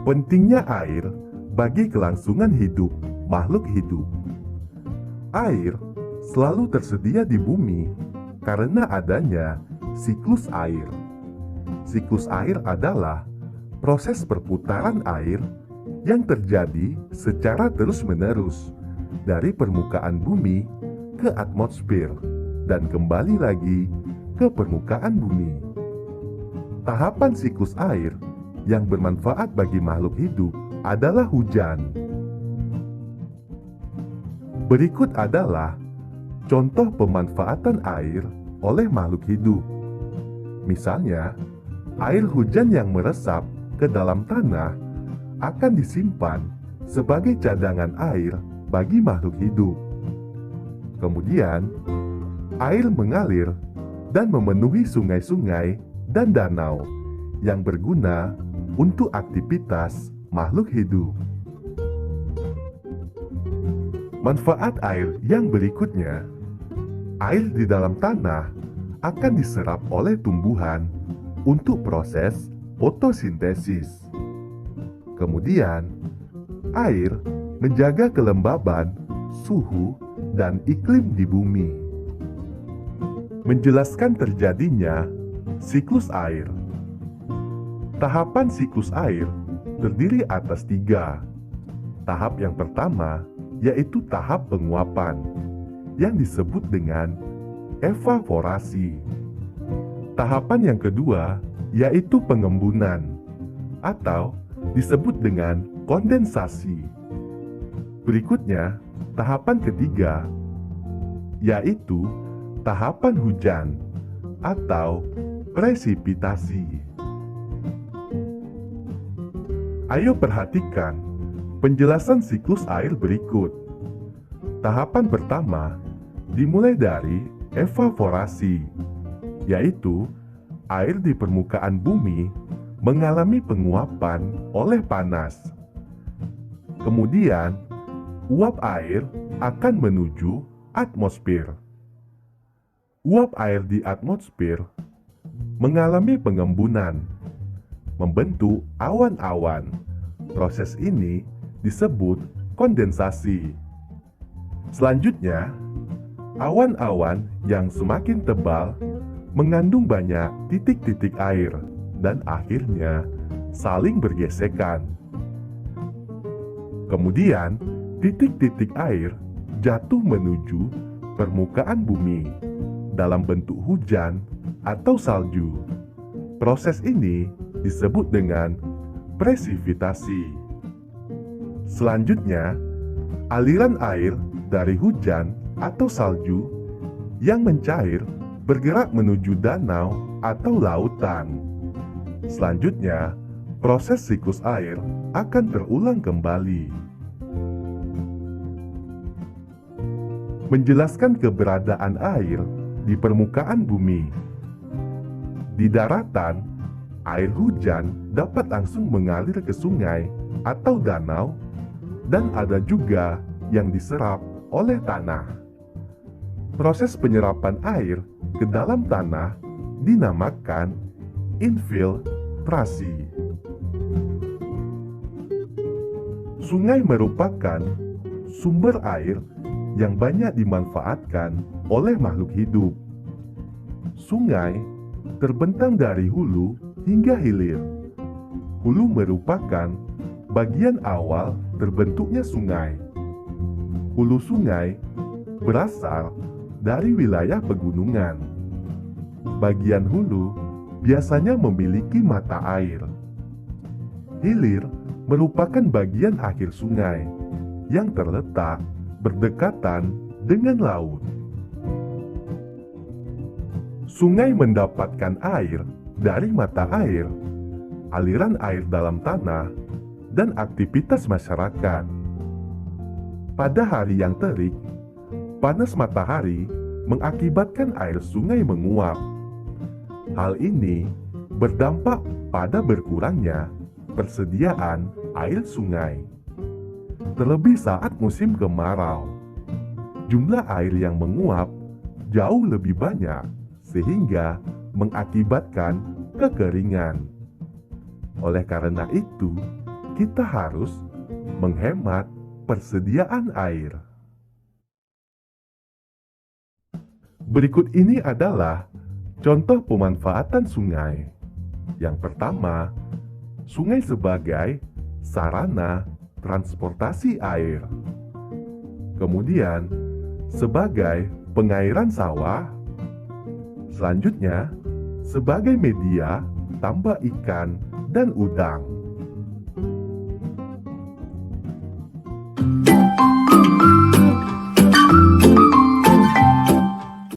Pentingnya air bagi kelangsungan hidup makhluk hidup. Air selalu tersedia di bumi karena adanya siklus air. Siklus air adalah proses perputaran air yang terjadi secara terus-menerus dari permukaan bumi ke atmosfer dan kembali lagi ke permukaan bumi. Tahapan siklus air yang bermanfaat bagi makhluk hidup adalah hujan. Berikut adalah contoh pemanfaatan air oleh makhluk hidup. Misalnya, air hujan yang meresap ke dalam tanah akan disimpan sebagai cadangan air bagi makhluk hidup. Kemudian, air mengalir dan memenuhi sungai-sungai dan danau yang berguna untuk aktivitas makhluk hidup. Manfaat air yang berikutnya, air di dalam tanah akan diserap oleh tumbuhan untuk proses fotosintesis. Kemudian, air menjaga kelembaban, suhu, dan iklim di bumi. Menjelaskan terjadinya siklus air. Tahapan siklus air terdiri atas 3. Tahap yang pertama yaitu tahap penguapan yang disebut dengan evaporasi. Tahapan yang kedua yaitu pengembunan atau disebut dengan kondensasi. Berikutnya, tahapan ketiga yaitu tahapan hujan atau presipitasi. Ayo perhatikan penjelasan siklus air berikut. Tahapan pertama dimulai dari evaporasi, yaitu air di permukaan bumi mengalami penguapan oleh panas. Kemudian, uap air akan menuju atmosfer. Uap air di atmosfer mengalami pengembunan, membentuk awan-awan. Proses ini disebut kondensasi. Selanjutnya, awan-awan yang semakin tebal mengandung banyak titik-titik air dan akhirnya saling bergesekan. Kemudian, titik-titik air jatuh menuju permukaan bumi dalam bentuk hujan atau salju. Proses ini disebut dengan presipitasi. Selanjutnya, aliran air dari hujan atau salju yang mencair bergerak menuju danau atau lautan. Selanjutnya, proses siklus air akan terulang kembali. Menjelaskan keberadaan air di permukaan bumi. Di daratan, air hujan dapat langsung mengalir ke sungai atau danau, dan ada juga yang diserap oleh tanah. Proses penyerapan air ke dalam tanah dinamakan infiltrasi. Sungai merupakan sumber air yang banyak dimanfaatkan oleh makhluk hidup. Sungai terbentang dari hulu hingga hilir. Hulu merupakan bagian awal terbentuknya sungai. Hulu sungai berasal dari wilayah pegunungan. Bagian hulu biasanya memiliki mata air. Hilir merupakan bagian akhir sungai yang terletak berdekatan dengan laut. Sungai mendapatkan air dari mata air, aliran air dalam tanah, dan aktivitas masyarakat. Pada hari yang terik, panas matahari mengakibatkan air sungai menguap. Hal ini berdampak pada berkurangnya persediaan air sungai. Terlebih saat musim kemarau, jumlah air yang menguap jauh lebih banyak sehingga mengakibatkan kekeringan. Oleh karena itu, kita harus menghemat persediaan air. Berikut ini adalah contoh pemanfaatan sungai. Yang pertama, sungai sebagai sarana transportasi air. Kemudian, sebagai pengairan sawah. Selanjutnya, sebagai media tambak ikan dan udang.